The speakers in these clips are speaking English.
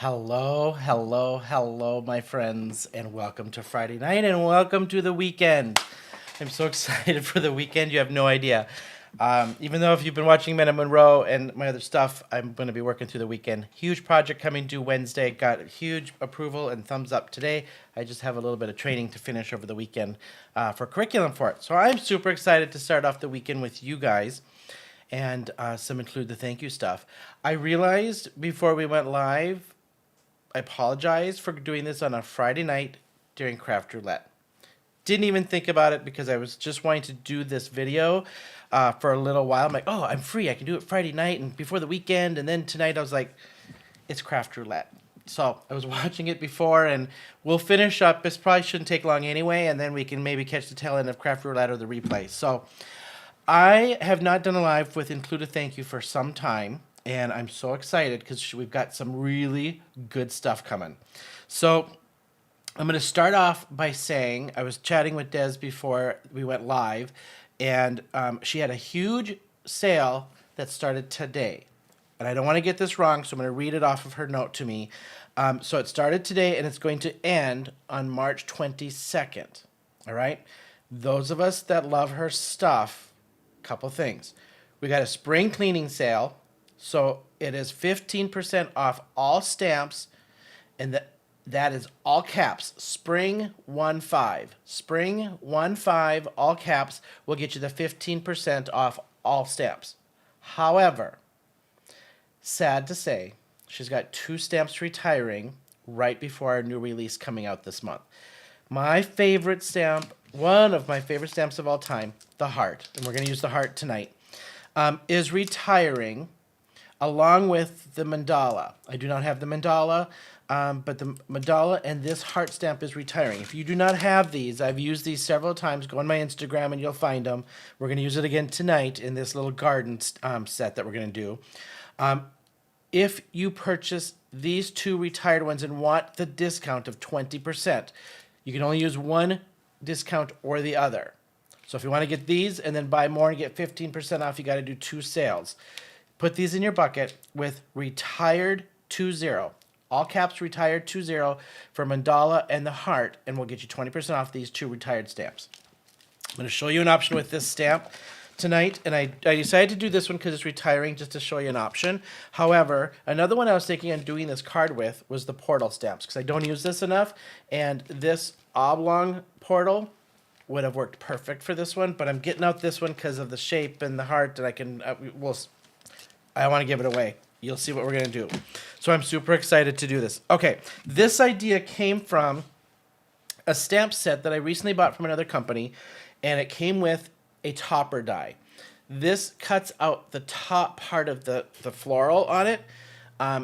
Hello, hello, hello, my friends, and welcome to Friday night and welcome to the weekend. I'm so excited for the weekend, you have no idea. Even though if you've been watching Men and Monroe and my other stuff, I'm going to be working through the weekend. Huge project coming due Wednesday. Got huge approval and thumbs up today. I just have a little bit of training to finish over the weekend for curriculum for it. So I'm super excited to start off the weekend with you guys and some include the thank you stuff. I realized before we went live, I apologize for doing this on a Friday night during Craft Roulette. Didn't even think about it because I was just wanting to do this video for a little while. I'm like, oh, I'm free. I can do it Friday night and before the weekend. And then tonight I was like, it's Craft Roulette. So I was watching it before and we'll finish up. This probably shouldn't take long anyway. And then we can maybe catch the tail end of Craft Roulette or the replay. So I have not done a live with Include a Thank You for some time. And I'm so excited because we've got some really good stuff coming. So I'm going to start off by saying, I was chatting with Des before we went live, and she had a huge sale that started today. And I don't want to get this wrong, so I'm going to read it off of her note to me. So it started today, and it's going to end on March 22nd. All right? Those of us that love her stuff, couple things. We got a spring cleaning sale. So it is 15% off all stamps, and that is all caps. Spring 15. Spring 15, all caps, will get you the 15% off all stamps. However, sad to say, she's got 2 stamps retiring right before our new release coming out this month. My favorite stamp, one of my favorite stamps of all time, the heart, and we're going to use the heart tonight, is retiring along with the mandala. I do not have the mandala, but the mandala and this heart stamp is retiring. If you do not have these, I've used these several times. Go on my Instagram and you'll find them. We're going to use it again tonight in this little garden set that we're going to do. If you purchase these 2 retired ones and want the discount of 20%, you can only use one discount or the other. So if you want to get these and then buy more and get 15% off, you got to do 2 sales. Put these in your bucket with retired 20, all caps retired 20 for mandala and the heart, and we'll get you 20% off these 2 retired stamps. I'm going to show you an option with this stamp tonight, and I decided to do this one because it's retiring just to show you an option. However, another one I was thinking on doing this card with was the portal stamps because I don't use this enough, and this oblong portal would have worked perfect for this one, but I'm getting out this one because of the shape and the heart, and I can I don't want to give it away. You'll see what we're going to do. So I'm super excited to do this. Okay, this idea came from a stamp set that I recently bought from another company, and it came with a topper die. This cuts out the top part of the floral on it,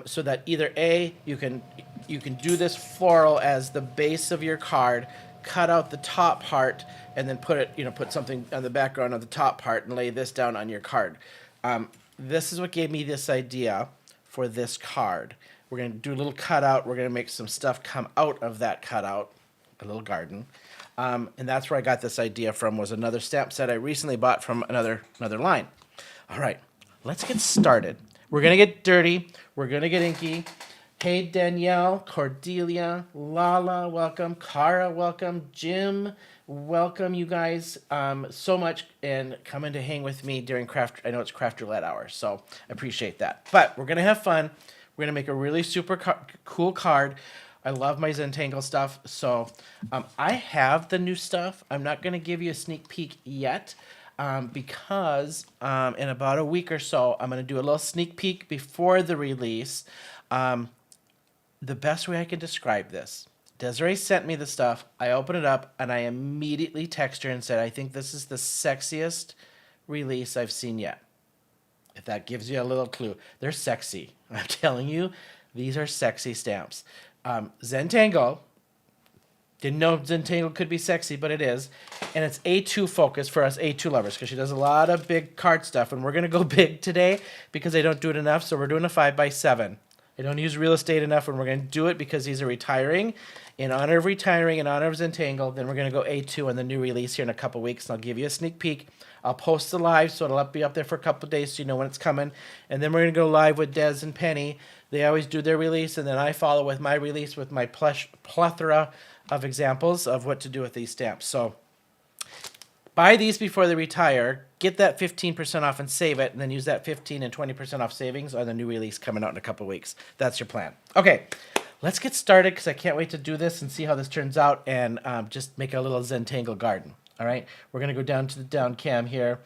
so that either A, you can do this floral as the base of your card, cut out the top part, and then put something on the background of the top part and lay this down on your card. This is what gave me this idea for this card. We're going to do a little cutout. We're going to make some stuff come out of that cutout, a little garden. And that's where I got this idea from, was another stamp set I recently bought from another line. All right, let's get started. We're going to get dirty. We're going to get inky. Hey, Danielle, Cordelia, Lala, welcome. Cara, welcome. Jim, welcome, you guys so much, and coming to hang with me during I know it's Craft Roulette hour, so I appreciate that. But we're going to have fun. We're going to make a really super cool card. I love my Zentangle stuff, so I have the new stuff. I'm not going to give you a sneak peek yet because in about a week or so, I'm going to do a little sneak peek before the release. The best way I can describe this, Desiree sent me the stuff, I opened it up, and I immediately texted her and said, I think this is the sexiest release I've seen yet. If that gives you a little clue. They're sexy. I'm telling you, these are sexy stamps. Zentangle, didn't know Zentangle could be sexy, but it is. And it's A2 focus for us A2 lovers, because she does a lot of big card stuff, and we're going to go big today because I don't do it enough, so we're doing a 5x7. I don't use real estate enough, and we're going to do it because these are retiring. In honor of retiring, in honor of Zentangle, then we're going to go A2 on the new release here in a couple weeks, and I'll give you a sneak peek. I'll post the live, so it'll be up there for a couple days so you know when it's coming. And then we're going to go live with Des and Penny. They always do their release, and then I follow with my release with my plethora of examples of what to do with these stamps. So buy these before they retire, get that 15% off and save it, and then use that 15 and 20% off savings on the new release coming out in a couple weeks. That's your plan. Okay, let's get started because I can't wait to do this and see how this turns out and just make a little Zentangle garden. All right, we're going to go down to the down cam here,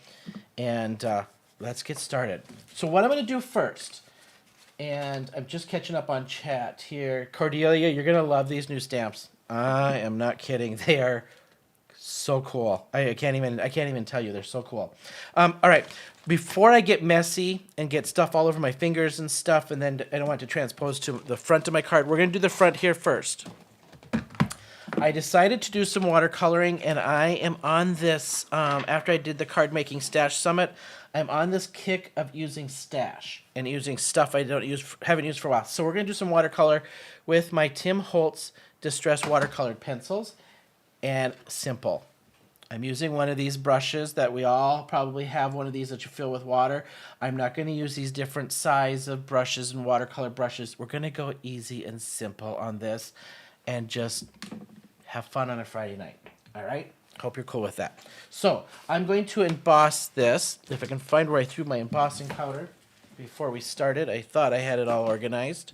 and let's get started. So what I'm going to do first, and I'm just catching up on chat here. Cordelia, you're going to love these new stamps. I am not kidding. They are so cool. I can't even tell you. They're so cool. All right. Before I get messy and get stuff all over my fingers and stuff, and then I don't want to transpose to the front of my card, we're going to do the front here first. I decided to do some watercoloring, and I am on this, after I did the card making stash summit, I'm on this kick of using stash and using stuff I haven't used for a while. So we're going to do some watercolor with my Tim Holtz Distress watercolored pencils, and simple. I'm using one of these brushes that we all probably have, one of these that you fill with water. I'm not going to use these different size of brushes and watercolor brushes. We're going to go easy and simple on this and just have fun on a Friday night. All right? Hope you're cool with that. So I'm going to emboss this. If I can find where I threw my embossing powder before we started. I thought I had it all organized.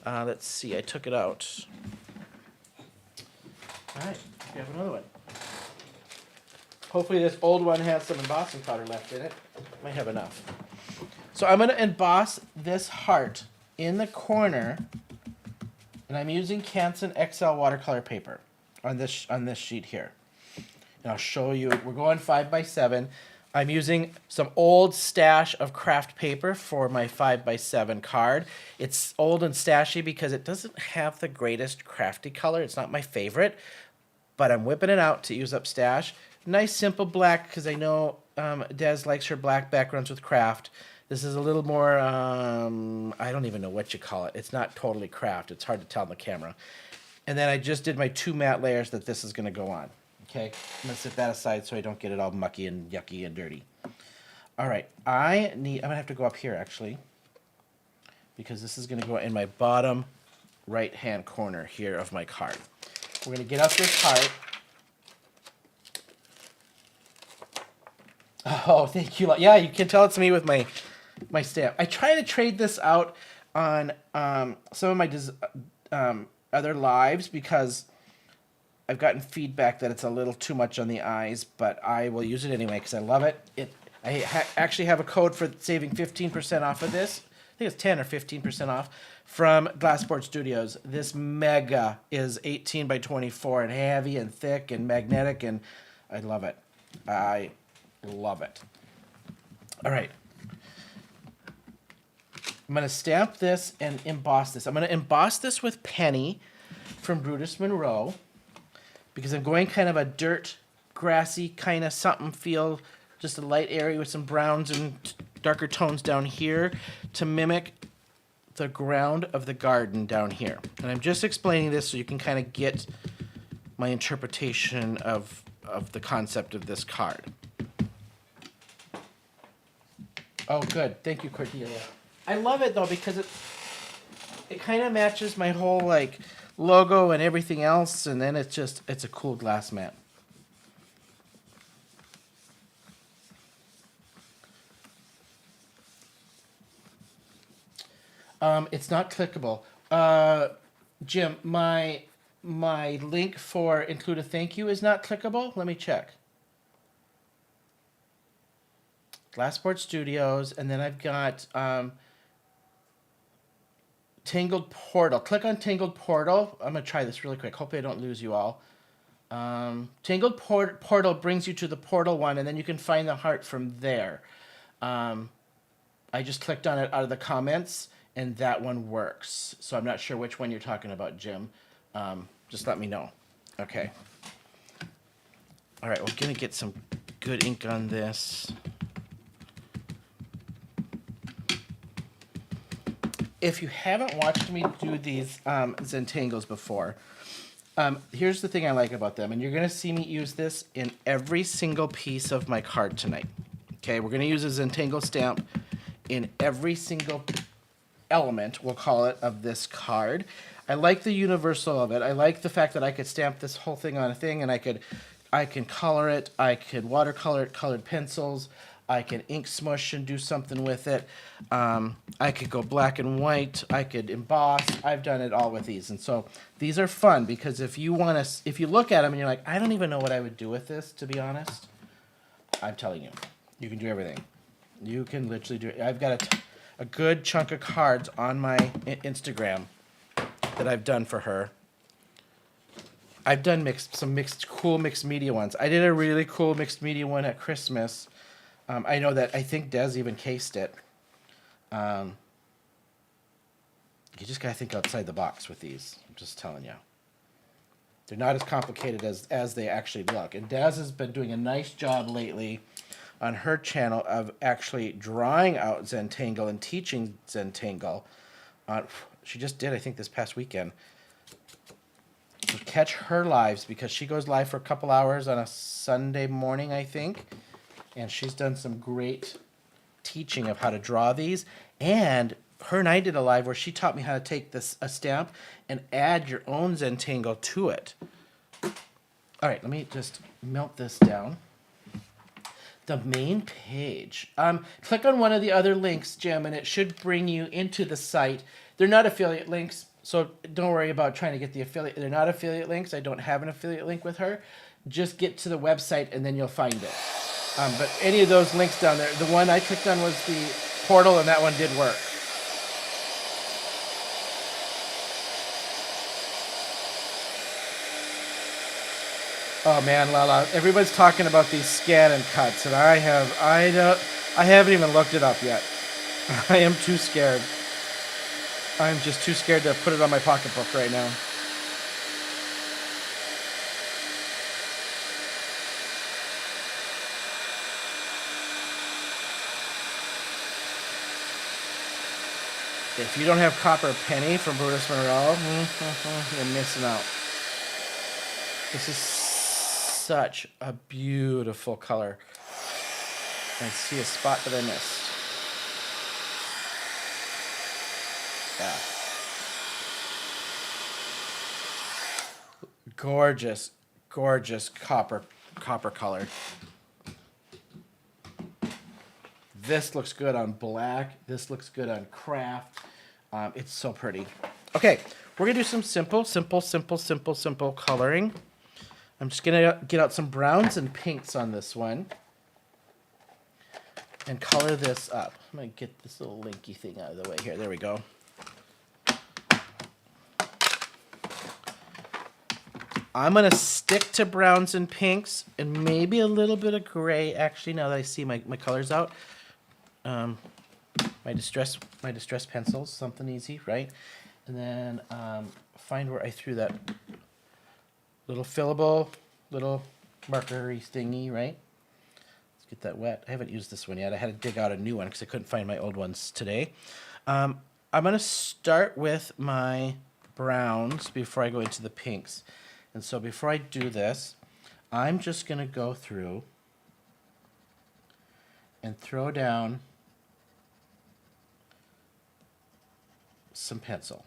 Let's see. I took it out. All right. We have another one. Hopefully this old one has some embossing powder left in it. Might have enough. So I'm going to emboss this heart in the corner, and I'm using Canson XL watercolor paper on this sheet here. And I'll show you. We're going 5x7. I'm using some old stash of craft paper for my 5x7 card. It's old and stashy because it doesn't have the greatest crafty color. It's not my favorite, but I'm whipping it out to use up stash. Nice simple black because I know Des likes her black backgrounds with craft. This is a little more, I don't even know what you call it. It's not totally craft. It's hard to tell on the camera. And then I just did my 2 matte layers that this is going to go on. Okay, I'm going to set that aside so I don't get it all mucky and yucky and dirty. All right, I'm going to have to go up here actually because this is going to go in my bottom right-hand corner here of my card. We're going to get up this heart. Oh, thank you. Yeah, you can tell it's me with my stamp. I try to trade this out on some of my other lives because I've gotten feedback that it's a little too much on the eyes, but I will use it anyway because I love it. I actually have a code for saving 15% off of this. I think it's 10 or 15% off from Glassport Studios. This mega is 18 by 24 and heavy and thick and magnetic, and I love it. I love it. All right. I'm going to stamp this and emboss this. I'm going to emboss this with Penny from Brutus Monroe because I'm going kind of a dirt, grassy kind of something feel, just a light area with some browns and darker tones down here to mimic the ground of the garden down here. And I'm just explaining this so you can kind of get my interpretation of the concept of this card. Oh, good. Thank you, Cordelia. I love it, though, because it kind of matches my whole, like, logo and everything else, and then it's a cool glass mat. It's not clickable. Jim, my link for include a thank you is not clickable. Let me check. Glassport Studios, and then I've got Tangled Portal. Click on Tangled Portal. I'm going to try this really quick. Hopefully I don't lose you all. Tangled Portal brings you to the portal one, and then you can find the heart from there. I just clicked on it out of the comments, and that one works. So I'm not sure which one you're talking about, Jim. Just let me know. Okay. All right, we're going to get some good ink on this. if you haven't watched me do these Zentangles before, here's the thing I like about them, and you're going to see me use this in every single piece of my card tonight. Okay, we're going to use a Zentangle stamp in every single element, we'll call it, of this card. I like the universal of it. I like the fact that I could stamp this whole thing on a thing, and I can color it, I could watercolor it, colored pencils, I can ink smush and do something with it. I could go black and white, I could emboss. I've done it all with these. And so these are fun because if you look at them and you're like, I don't even know what I would do with this, to be honest, I'm telling you, you can do everything. You can literally do it. I've got a good chunk of cards on my Instagram that I've done for her. I've done some cool mixed media ones. I did a really cool mixed media one at Christmas. I know that I think Des even cased it. You just gotta think outside the box with these. I'm just telling you. They're not as complicated as they actually look. And Des has been doing a nice job lately on her channel of actually drawing out Zentangle and teaching Zentangle. She just did, I think, this past weekend. So catch her lives because she goes live for a couple hours on a Sunday morning, I think. And she's done some great teaching of how to draw these. And her and I did a live where she taught me how to take a stamp and add your own Zentangle to it. All right, let me just melt this down. The main page. Click on one of the other links, Jim, and it should bring you into the site. They're not affiliate links, so don't worry about trying to get the affiliate. They're not affiliate links. I don't have an affiliate link with her. Just get to the website, and then you'll find it. But any of those links down there, the one I clicked on was the portal, and that one did work. Oh man, Lala, everybody's talking about these scan and cuts, and I haven't even looked it up yet. I am too scared. I'm just too scared to put it on my pocketbook right now. If you don't have Copper Penny from Brutus Monroe, you're missing out. This is such a beautiful color. I see a spot that I missed. Yeah. Gorgeous, gorgeous copper color. This looks good on black. This looks good on craft. It's so pretty. Okay, we're gonna do some simple coloring. I'm just gonna get out some browns and pinks on this one and color this up. I'm gonna get this little linky thing out of the way here. There we go. I'm gonna stick to browns and pinks and maybe a little bit of gray. Actually, now that I see my colors out, my distress pencils, something easy, right? And then find where I threw that little fillable, little marker-y thingy, right? Let's get that wet. I haven't used this one yet. I had to dig out a new one because I couldn't find my old ones today. I'm gonna start with my browns before I go into the pinks. And so before I do this, I'm just gonna go through and throw down some pencil.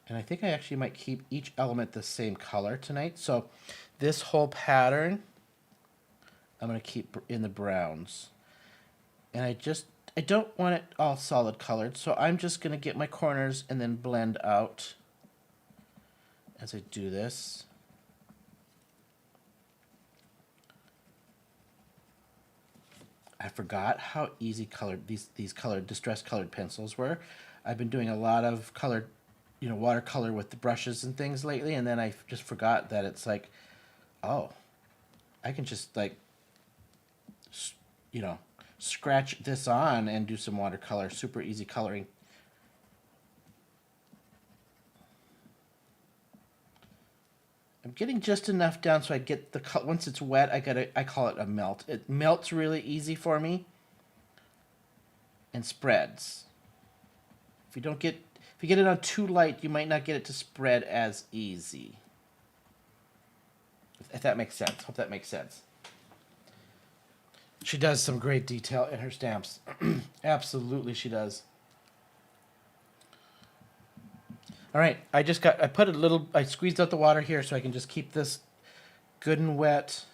And I think I actually might keep each element the same color tonight. So this whole pattern, I'm going to keep in the browns. And I don't want it all solid colored, so I'm just going to get my corners and then blend out as I do this. I forgot how easy colored these colored distress colored pencils were. I've been doing a lot of colored, watercolor with the brushes and things lately, and then I just forgot that it's like, oh, I can just like, scratch this on and do some watercolor. Super easy coloring. I'm getting just enough down so I get the once it's wet, I call it a melt. It melts really easy for me and spreads. If you get it on too light, you might not get it to spread as easy. If that makes sense. Hope that makes sense. She does some great detail in her stamps. Absolutely she does. All right, I squeezed out the water here so I can just keep this good and wet.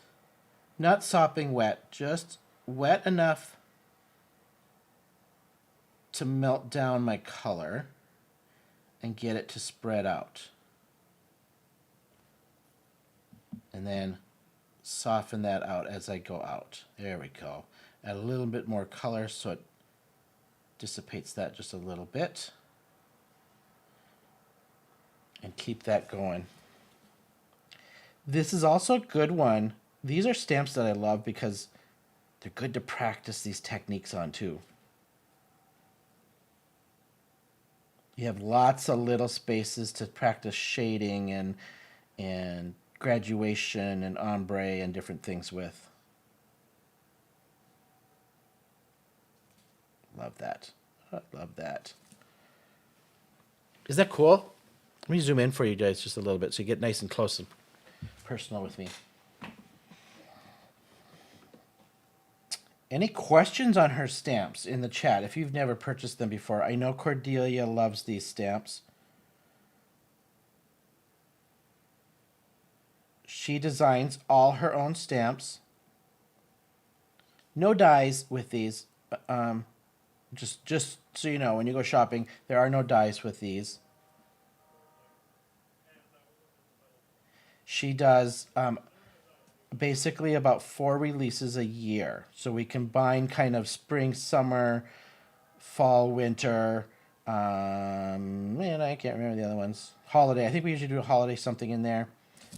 Not sopping wet, just wet enough to melt down my color and get it to spread out. And then soften that out as I go out. There we go. Add a little bit more color so it dissipates that just a little bit. And keep that going. This is also a good one. These are stamps that I love because they're good to practice these techniques on too. You have lots of little spaces to practice shading and graduation and ombre and different things with. Love that. I love that. Is that cool? Let me zoom in for you guys just a little bit so you get nice and close and personal with me. Any questions on her stamps in the chat if you've never purchased them before? I know Cordelia loves these stamps. She designs all her own stamps. No dies with these. Just so you know, when you go shopping, there are no dies with these. She does basically about 4 releases a year. So we combine kind of spring, summer, fall, winter, and I can't remember the other ones. Holiday. I think we usually do a holiday something in there.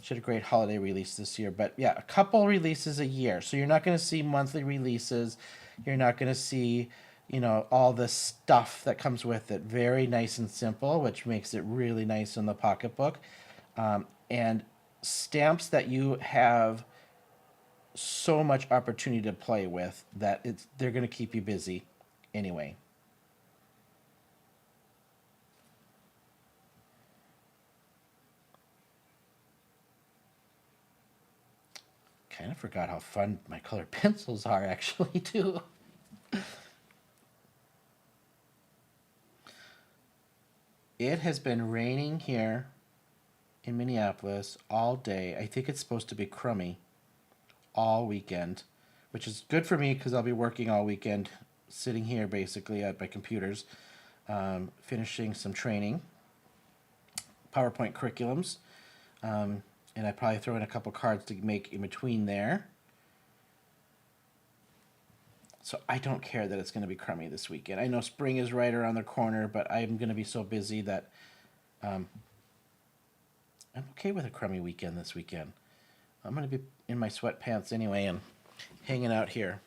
She had a great holiday release this year. But yeah, a couple releases a year. So you're not going to see monthly releases. You're not going to see, all the stuff that comes with it. Very nice and simple, which makes it really nice in the pocketbook. And stamps that you have so much opportunity to play with that they're going to keep you busy anyway. Kind of forgot how fun my colored pencils are actually too. It has been raining here in Minneapolis all day. I think it's supposed to be crummy all weekend, which is good for me because I'll be working all weekend, sitting here basically at my computers, finishing some training, PowerPoint curriculums, and I probably throw in a couple cards to make in between there. So I don't care that it's going to be crummy this weekend. I know spring is right around the corner, but I'm going to be so busy that I'm okay with a crummy weekend this weekend. I'm going to be in my sweatpants anyway and hanging out here.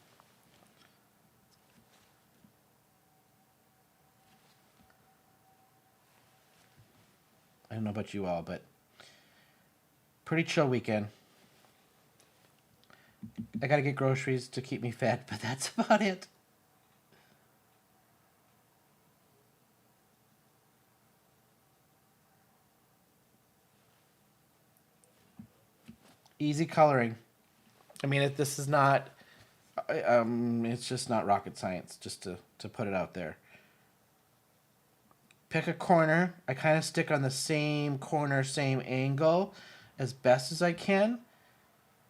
I don't know about you all, but pretty chill weekend. I got to get groceries to keep me fed, but that's about it. Easy coloring. I mean, this is not, it's just not rocket science, just to put it out there. Pick a corner. I kind of stick on the same corner, same angle as best as I can,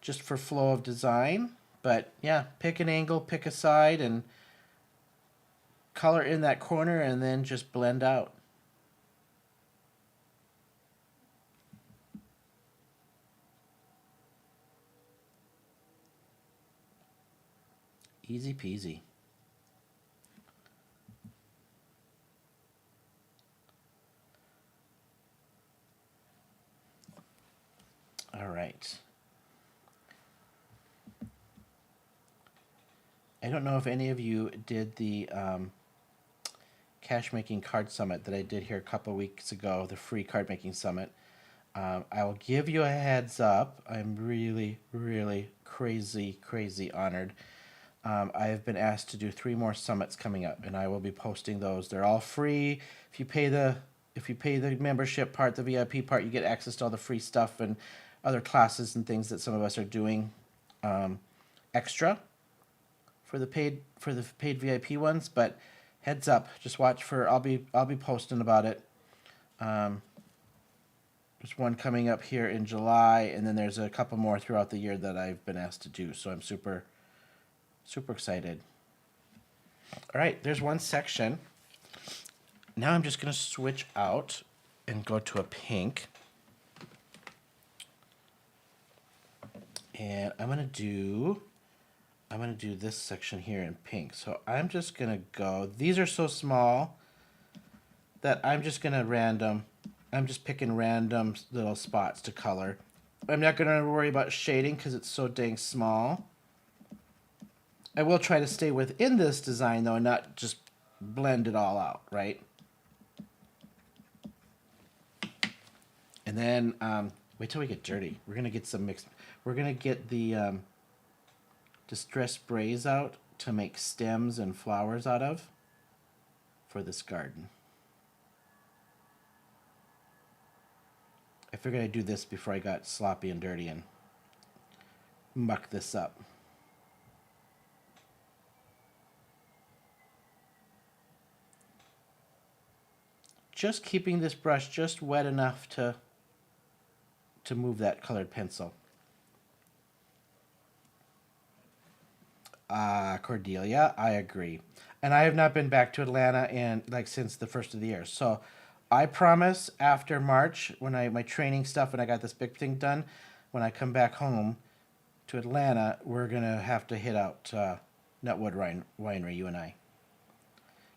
just for flow of design. But yeah, pick an angle, pick a side, and color in that corner, and then just blend out. Easy peasy. All right. I don't know if any of you did the cash making card summit that I did here a couple weeks ago, the free card making summit. I will give you a heads up. I'm really, really crazy honored. I have been asked to do 3 more summits coming up, and I will be posting those. They're all free. If you pay the membership part, the VIP part, you get access to all the free stuff and other classes and things that some of us are doing extra for the paid VIP ones. But heads up, just watch for. I'll be posting about it. There's one coming up here in July, and then there's a couple more throughout the year that I've been asked to do. So I'm super excited. All right, there's one section. Now I'm just going to switch out and go to a pink. And I'm going to do this section here in pink. So I'm just going to go, these are so small that I'm just going to I'm just picking random little spots to color. I'm not going to worry about shading because it's so dang small. I will try to stay within this design, though, and not just blend it all out, right? And then, wait till we get dirty. We're going to get some mixed... We're going to get the distress sprays out to make stems and flowers out of for this garden. I figured I'd do this before I got sloppy and dirty and muck this up. Just keeping this brush just wet enough to move that colored pencil. Cordelia, I agree. And I have not been back to Atlanta since the first of the year. So I promise after March, when my training stuff and I got this big thing done, when I come back home to Atlanta, we're gonna have to hit out Nutwood Winery, you and I.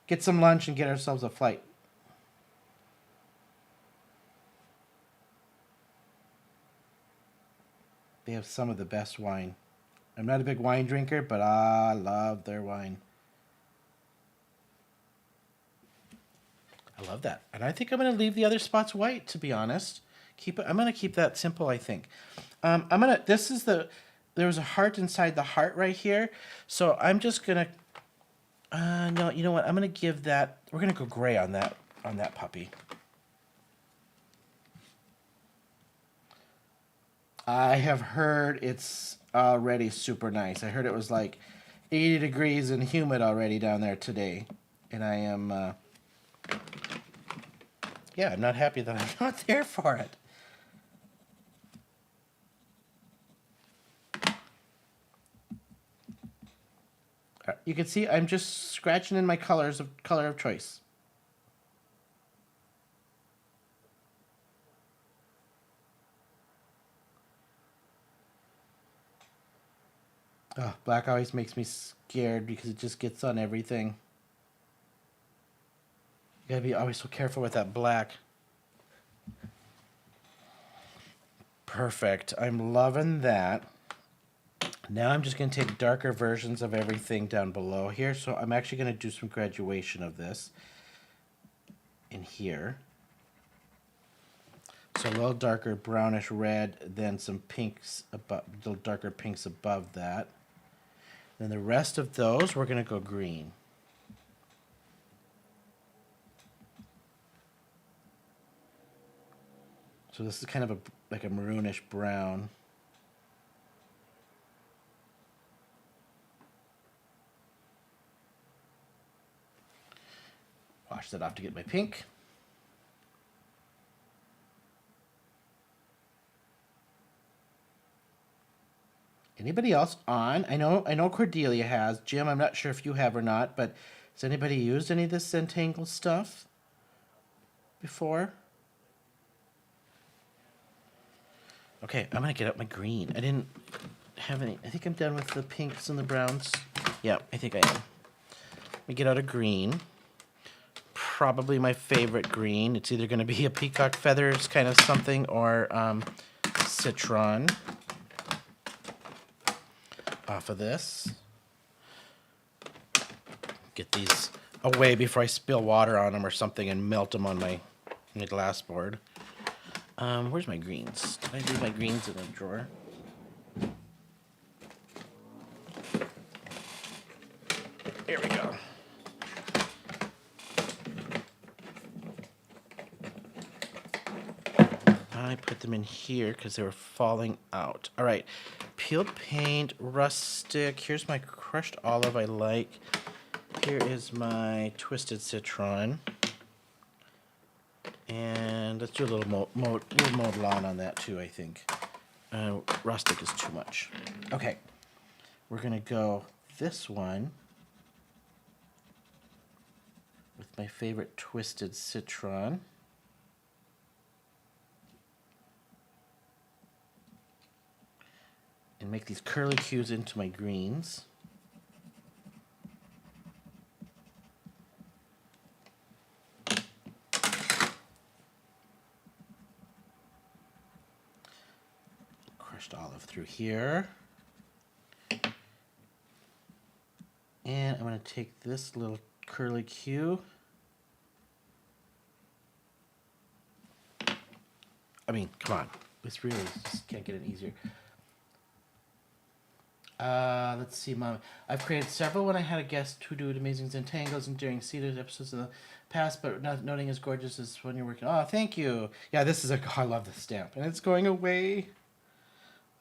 Get some lunch and get ourselves a flight. They have some of the best wine. I'm not a big wine drinker, but I love their wine. I love that. And I think I'm going to leave the other spots white, to be honest. I'm going to keep that simple, I think. there was a heart inside the heart right here. So I'm just going to, no, you know what? I'm going to give that, we're going to go gray on that puppy. I have heard it's already super nice. I heard it was like 80 degrees and humid already down there today. And I am, I'm not happy that I'm not there for it. You can see I'm just scratching in my color of choice. Oh, black always makes me scared because it just gets on everything. You gotta be always so careful with that black. Perfect. I'm loving that. Now I'm just going to take darker versions of everything down below here. So I'm actually going to do some graduation of this in here. So a little darker brownish red, then some pinks, little darker pinks above that. Then the rest of those, we're going to go green. So this is kind of like a maroonish brown. Wash that off to get my pink. Anybody else on? I know Cordelia has. Jim, I'm not sure if you have or not, but has anybody used any of this Zentangle stuff before? Okay, I'm going to get up my green. I didn't have any. I think I'm done with the pinks and the browns. Yeah, I think I am. Let me get out a green. Probably my favorite green. It's either going to be a peacock feathers kind of something or citron. Off of this. Get these away before I spill water on them or something and melt them on my glass board. Where's my greens? Did I leave my greens in a drawer? Here we go. I put them in here because they were falling out. All right, peeled paint, rustic. Here's my crushed olive I like. Here is my twisted citron. And let's do a little mowed lawn on that too, I think. Rustic is too much. Okay, we're gonna go this one with my favorite twisted citron. And make these curlicues into my greens. Crushed olive through here. And I'm going to take this little curlicue. I mean, come on. This really just can't get any easier. Let's see, Mom. I've created several when I had a guest who do amazing Zentangles and during seeded episodes in the past, but not noting as gorgeous as when you're working. Oh, thank you. Yeah, this is I love this stamp, and it's going away.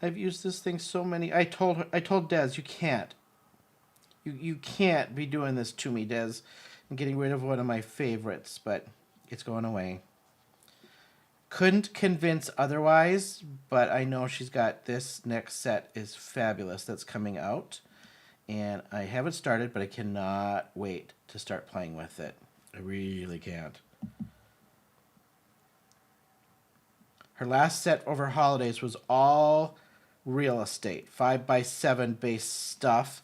I've used this thing so many. I told Des, you can't. You can't be doing this to me, Des. I'm getting rid of one of my favorites, but it's going away. Couldn't convince otherwise, but I know she's got this next set is fabulous that's coming out. And I haven't started, but I cannot wait to start playing with it. I really can't. Her last set over holidays was all real estate, 5x7 based stuff.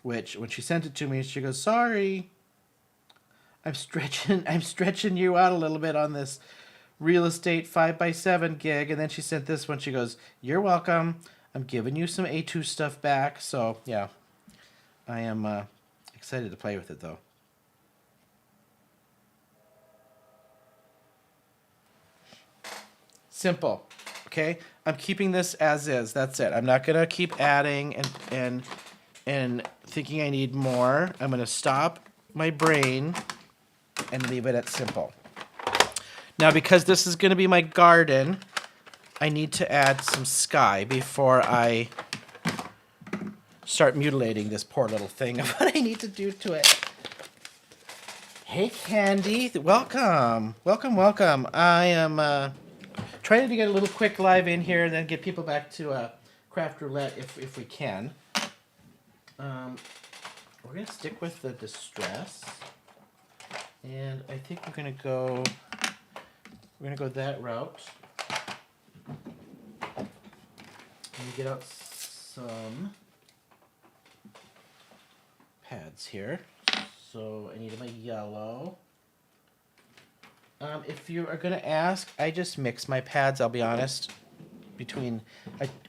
Which when she sent it to me, she goes, "Sorry, I'm stretching you out a little bit on this real estate 5x7 gig." And then she sent this one. She goes, "You're welcome. I'm giving you some A2 stuff back." So yeah, I am excited to play with it though. Simple. Okay, I'm keeping this as is. That's it. I'm not gonna keep adding and thinking I need more. I'm gonna stop my brain and leave it at simple. Now, because this is going to be my garden, I need to add some sky before I start mutilating this poor little thing of what I need to do to it. Hey, Candy. Welcome. Welcome, welcome. I am trying to get a little quick live in here and then get people back to Craft Roulette if we can. We're going to stick with the Distress. And I think we're gonna go that route. Let me get out some pads here. So I need my yellow. If you are gonna ask, I just mix my pads, I'll be honest. Between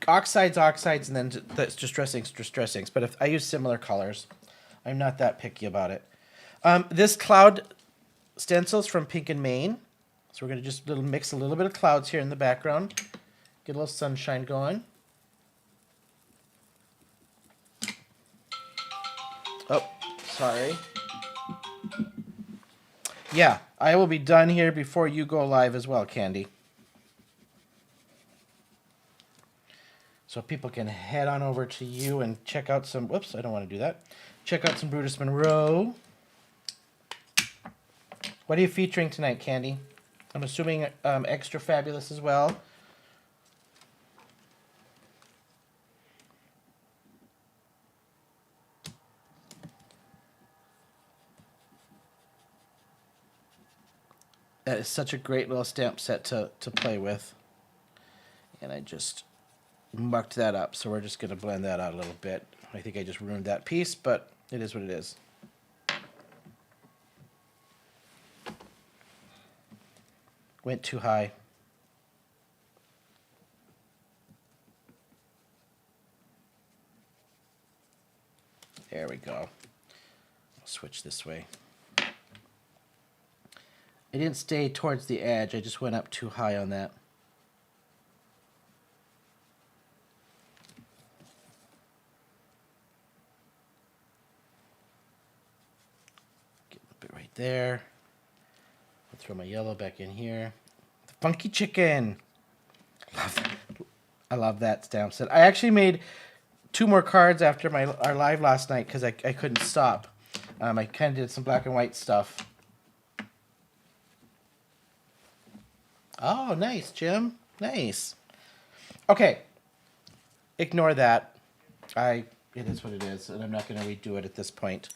oxides, and then distressings. But if I use similar colors, I'm not that picky about it. This cloud stencils from Pink and Maine. So we're going to just mix a little bit of clouds here in the background. Get a little sunshine going. Oh, sorry. Yeah, I will be done here before you go live as well, Candy. So people can head on over to you and check out some... Whoops, I don't want to do that. Check out some Brutus Monroe. What are you featuring tonight, Candy? I'm assuming extra fabulous as well. That is such a great little stamp set to play with. And I just mucked that up, so we're just going to blend that out a little bit. I think I just ruined that piece, but it is what it is. Went too high. There we go. I'll switch this way. It didn't stay towards the edge. I just went up too high on that. Get a bit right there. I'll throw my yellow back in here. The funky chicken. I love that stamp set. I actually made 2 more cards after our live last night because I couldn't stop. I kind of did some black and white stuff. Oh, nice, Jim. Nice. Okay. Ignore that. It is what it is, and I'm not going to redo it at this point.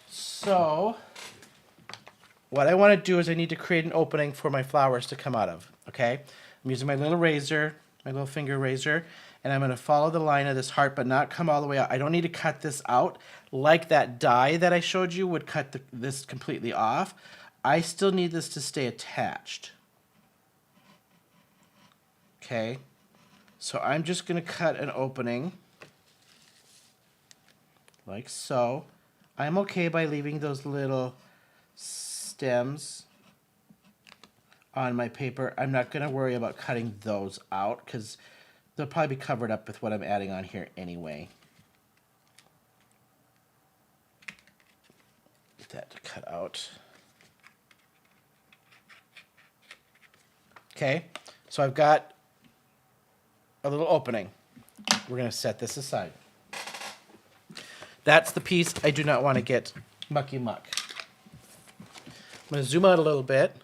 So, what I want to do is I need to create an opening for my flowers to come out of, okay? I'm using my little razor, my little finger razor, and I'm going to follow the line of this heart, but not come all the way out. I don't need to cut this out like that die that I showed you would cut this completely off. I still need this to stay attached. Okay, so I'm just going to cut an opening like so. I'm okay by leaving those little stems on my paper. I'm not going to worry about cutting those out because they'll probably be covered up with what I'm adding on here anyway. Get that to cut out. Okay, so I've got a little opening. We're going to set this aside. That's the piece I do not want to get mucky muck. I'm going to zoom out a little bit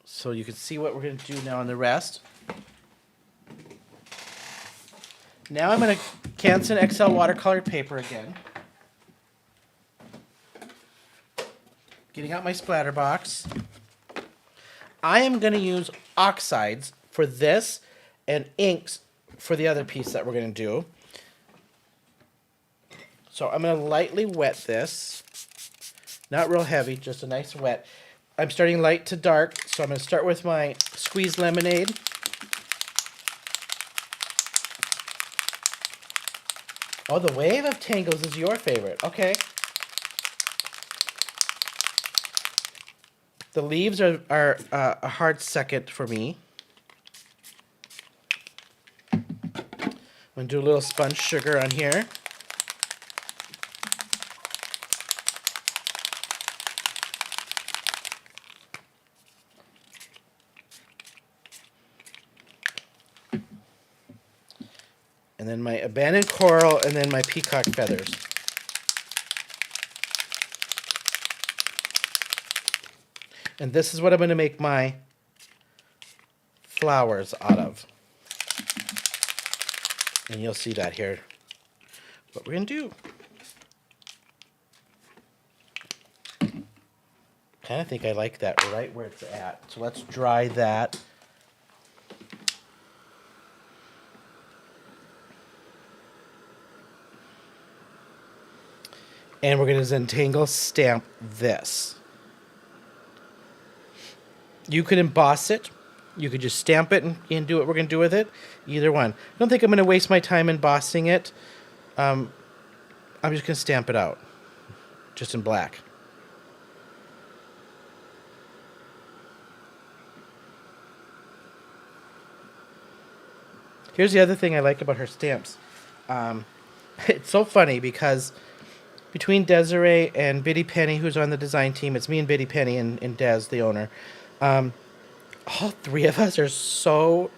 so you can see what we're going to do now on the rest. Now I'm going to Canson XL watercolor paper again. Getting out my splatter box. I am going to use oxides for this and inks for the other piece that we're going to do. So I'm going to lightly wet this. Not real heavy, just a nice wet. I'm starting light to dark, so I'm going to start with my squeezed lemonade. Oh, the wave of tangles is your favorite. Okay. The leaves are a hard second for me. I'm going to do a little sponge sugar on here. And then my abandoned coral, and then my peacock feathers. And this is what I'm going to make my flowers out of. And you'll see that here. What we're going to do. Kind of think I like that right where it's at. So let's dry that. And we're going to Zentangle stamp this. You could emboss it. You could just stamp it and do what we're going to do with it. Either one. I don't think I'm going to waste my time embossing it. I'm just going to stamp it out. Just in black. Here's the other thing I like about her stamps. It's so funny because between Desiree and Biddy Penny, who's on the design team, it's me and Biddy Penny and Des, the owner. All three of us are so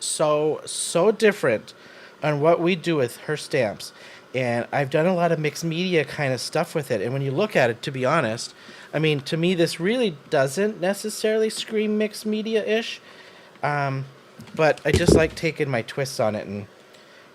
different on what we do with her stamps. And I've done a lot of mixed media kind of stuff with it. And when you look at it, to be honest, I mean, to me, this really doesn't necessarily scream mixed media-ish. But I just like taking my twists on it and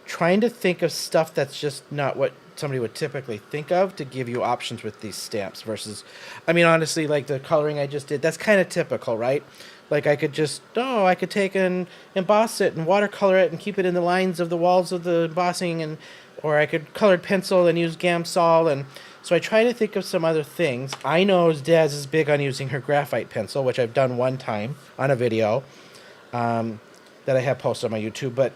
trying to think of stuff that's just not what somebody would typically think of to give you options with these stamps versus, I mean, honestly, like the coloring I just did, that's kind of typical, right? Like I could just, I could take and emboss it and watercolor it and keep it in the lines of the walls of the embossing, or I could colored pencil and use Gamsol. And so I try to think of some other things. I know Des is big on using her graphite pencil, which I've done one time on a video that I have posted on my YouTube, but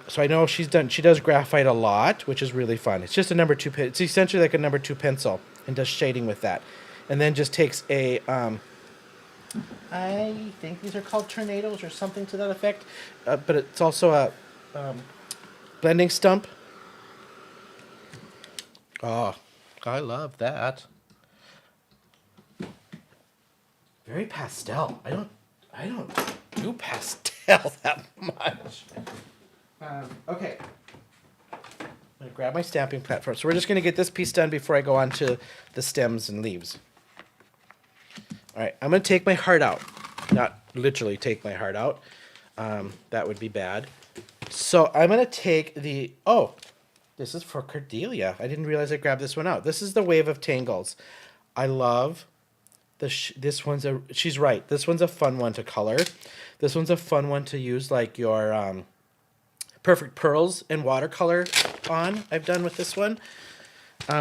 so I know she does graphite a lot, which is really fun. It's just a number 2 it's essentially like a number 2 pencil and does shading with that. and then just takes a, I think these are called tornadoes or something to that effect, but it's also a blending stump. Oh, I love that. Very pastel. I don't do pastel that much. Okay. I'm gonna grab my stamping platform. So we're just gonna get this piece done before I go on to the stems and leaves. All right, I'm gonna take my heart out. Not literally take my heart out. That would be bad. So I'm gonna take the, oh, this is for Cordelia. I didn't realize I grabbed this one out. This is the Wave of Tangles. I love this one's a, she's right. This one's a fun one to color. This one's a fun one to use like your Perfect Pearls and watercolor on. I've done with this one.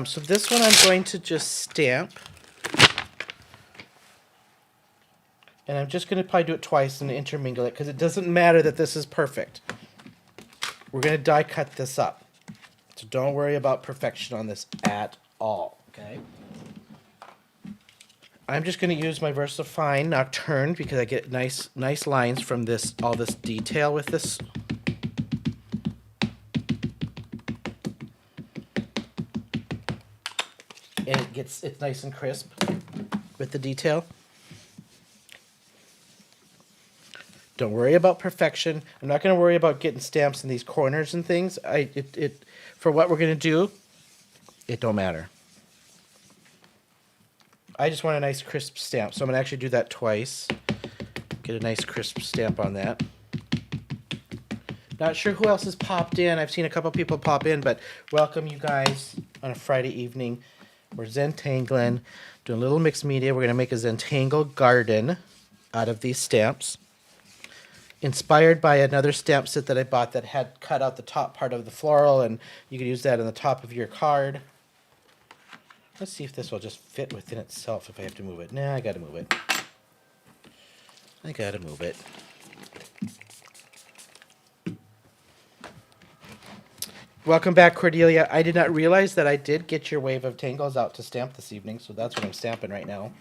So this one I'm going to just stamp. And I'm just going to probably do it twice and intermingle it because it doesn't matter that this is perfect. We're going to die cut this up. So don't worry about perfection on this at all, okay? I'm just going to use my VersaFine Nocturne because I get nice lines from this, all this detail with this. And it's nice and crisp with the detail. Don't worry about perfection. I'm not going to worry about getting stamps in these corners and things. For what we're going to do, it don't matter. I just want a nice crisp stamp, so I'm going to actually do that twice. Get a nice crisp stamp on that. Not sure who else has popped in. I've seen a couple people pop in, but welcome you guys on a Friday evening. We're Zentangling, doing a little mixed media. We're going to make a Zentangle garden out of these stamps. Inspired by another stamp set that I bought that had cut out the top part of the floral, and you could use that on the top of your card. Let's see if this will just fit within itself if I have to move it. Nah, I gotta move it. I gotta move it. Welcome back, Cordelia. I did not realize that I did get your Wave of Tangles out to stamp this evening, so that's what I'm stamping right now.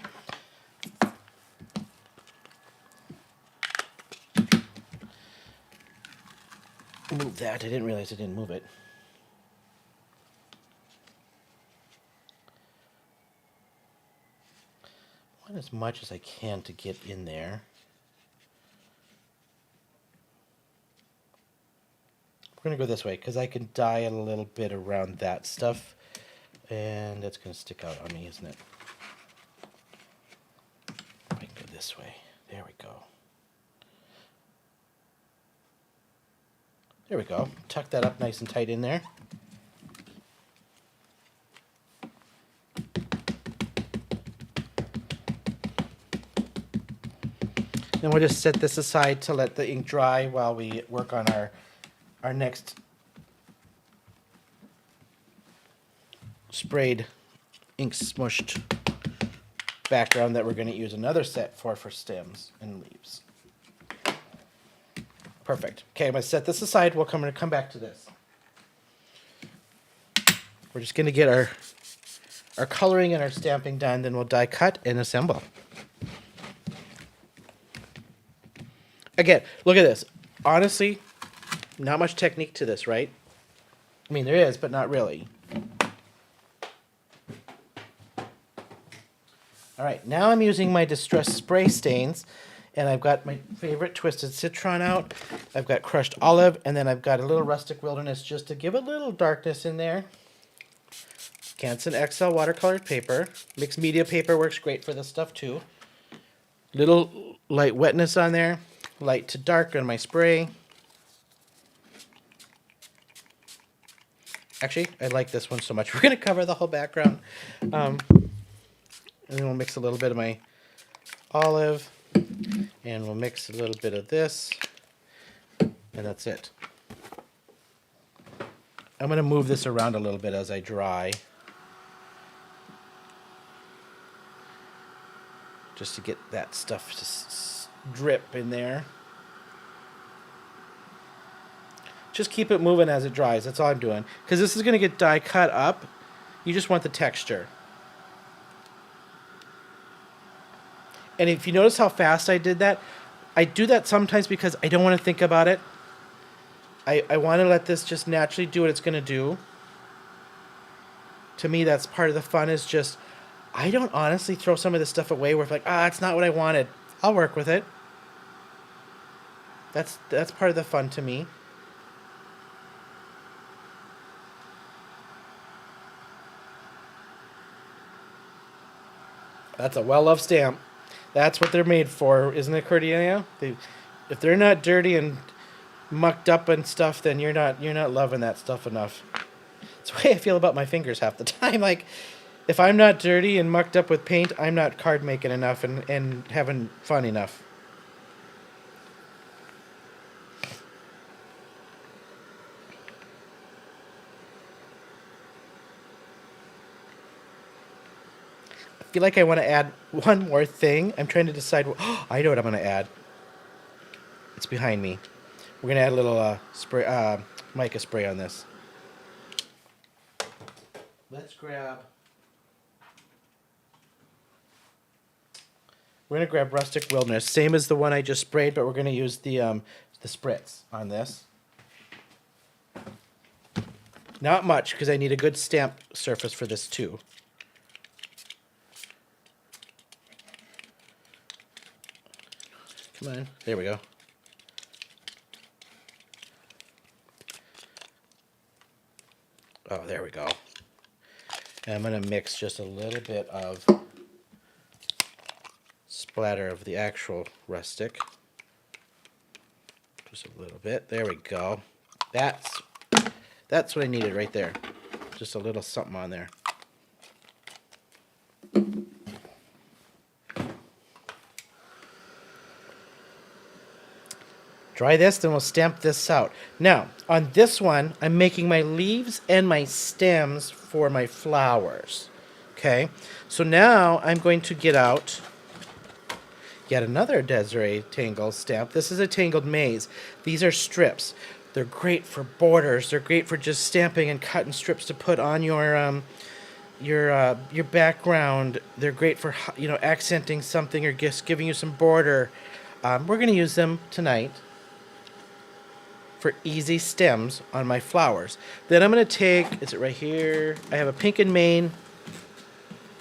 Move that. I didn't realize I didn't move it. I want as much as I can to get in there. We're going to go this way because I can dye a little bit around that stuff. And that's going to stick out on me, isn't it? I can go this way. There we go. There we go. Tuck that up nice and tight in there. Then we'll just set this aside to let the ink dry while we work on our next sprayed ink smushed background that we're going to use another set for stems and leaves. Perfect. Okay, I'm going to set this aside. We'll come back to this. We're just going to get our coloring and our stamping done, then we'll die cut and assemble. Again, look at this. Honestly, not much technique to this, right? I mean, there is, but not really. All right, now I'm using my Distress Spray stains, and I've got my favorite Twisted Citron out. I've got Crushed Olive, and then I've got a little Rustic Wilderness just to give a little darkness in there. Canson XL watercolored paper. Mixed media paper works great for this stuff too. Little light wetness on there. Light to dark on my spray. Actually, I like this one so much. We're going to cover the whole background. And then we'll mix a little bit of my olive. And we'll mix a little bit of this. And that's it. I'm going to move this around a little bit as I dry. Just to get that stuff to drip in there. Just keep it moving as it dries. That's all I'm doing. Because this is going to get die cut up. You just want the texture. And if you notice how fast I did that, I do that sometimes because I don't want to think about it. I want to let this just naturally do what it's going to do. To me, that's part of the fun is just, I don't honestly throw some of this stuff away where it's like, it's not what I wanted. I'll work with it. That's part of the fun to me. That's a well-loved stamp. That's what they're made for, isn't it, Cordelia? If they're not dirty and mucked up and stuff, then you're not loving that stuff enough. It's the way I feel about my fingers half the time. Like, if I'm not dirty and mucked up with paint, I'm not card making enough and having fun enough. I feel like I want to add one more thing. I'm trying to decide. I know what I'm going to add. It's behind me. We're going to add a little spray, mica spray on this. Let's grab... We're going to grab Rustic Wilderness. Same as the one I just sprayed, but we're going to use the spritz on this. Not much, because I need a good stamp surface for this too. Come on. There we go. Oh, there we go. And I'm going to mix just a little bit of splatter of the actual rustic. Just a little bit. There we go. That's what I needed right there. Just a little something on there. Dry this, then we'll stamp this out. Now, on this one, I'm making my leaves and my stems for my flowers. Okay? So now I'm going to get out yet another Desiree Tangle stamp. This is a Tangled Maze. These are strips. They're great for borders. They're great for just stamping and cutting strips to put on your background. They're great for accenting something or just giving you some border. We're going to use them tonight for easy stems on my flowers. Then I'm going to take, is it right here? I have a pink and Maine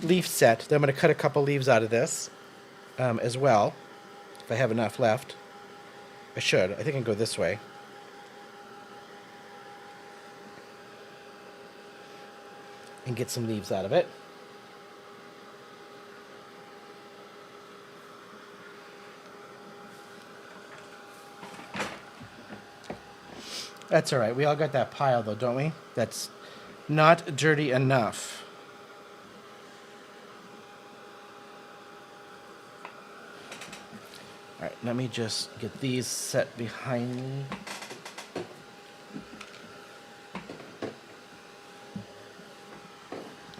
leaf set. Then I'm going to cut a couple leaves out of this as well, if I have enough left. I should. I think I can go this way. And get some leaves out of it. That's all right. We all got that pile, though, don't we? That's not dirty enough. All right, let me just get these set behind me.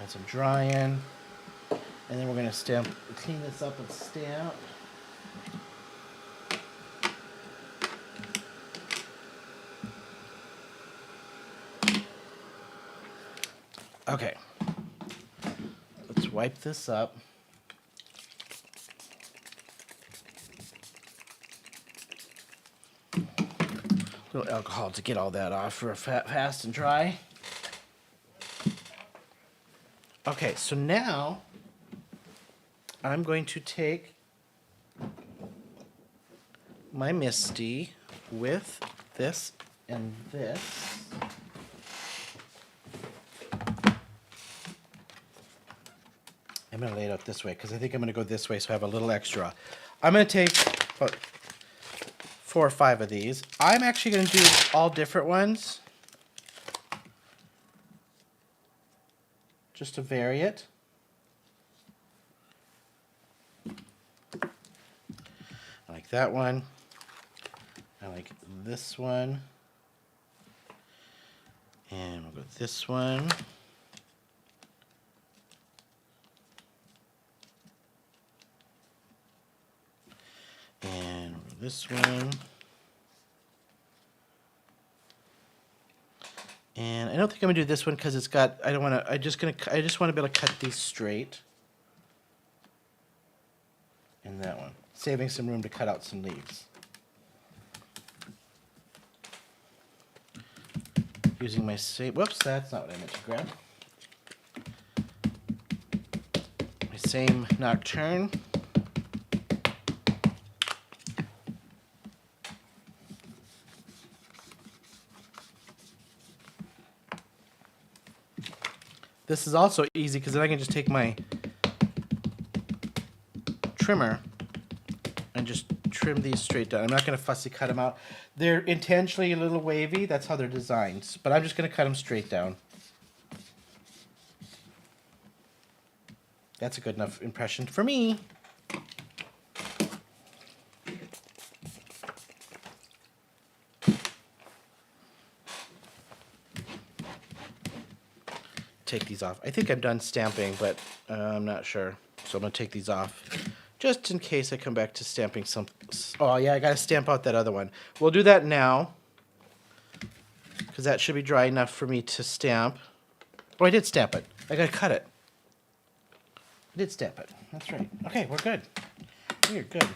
Add some drying. And then we're going to clean this up and stamp. Okay, let's wipe this up. A little alcohol to get all that off for fast and dry. Okay, so now I'm going to take my Misty with this and this. I'm going to lay it out this way because I think I'm going to go this way so I have a little extra. I'm going to take about 4 or 5 of these. I'm actually going to do all different ones just to vary it. I like that one. I like this one. And we'll go with this one. And this one. And I don't think I'm gonna do this one because it's got. I don't want to. I just want to be able to cut these straight. And and that one. Saving some room to cut out some leaves. Using my same, whoops, that's not what I meant to grab. My same nocturne. This is also easy because then I can just take my trimmer and just trim these straight down. I'm not going to fussy cut them out. They're intentionally a little wavy. That's how they're designed. But I'm just going to cut them straight down. That's a good enough impression for me. Take these off. I think I'm done stamping, but I'm not sure. So I'm going to take these off just in case I come back to stamping some. Oh, yeah, I got to stamp out that other one. We'll do that now because that should be dry enough for me to stamp. Oh, I did stamp it. I got to cut it. I did stamp it. That's right. Okay, we're good. We're good.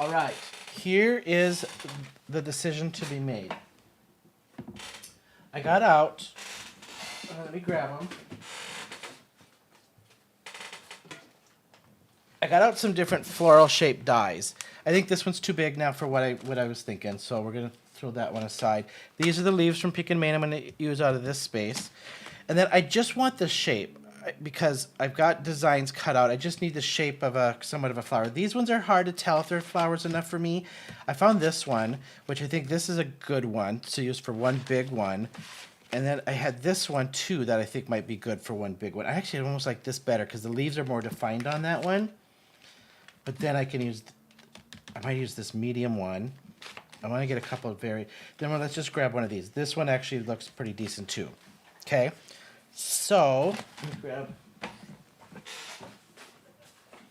All right. Here is the decision to be made. I got out, let me grab them. I got out some different floral shaped dies. I think this one's too big now for what I was thinking, so we're gonna throw that one aside. These are the leaves from Peek and Main I'm gonna use out of this space. And then I just want the shape because I've got designs cut out. I just need the shape of somewhat of a flower. These ones are hard to tell if they're flowers enough for me. I found this one, which I think this is a good one to use for one big one. And then I had this one too that I think might be good for one big one. I actually almost like this better because the leaves are more defined on that one. But then I might use this medium one. I want to get a couple of let's just grab one of these. This one actually looks pretty decent too. Okay. So, let me grab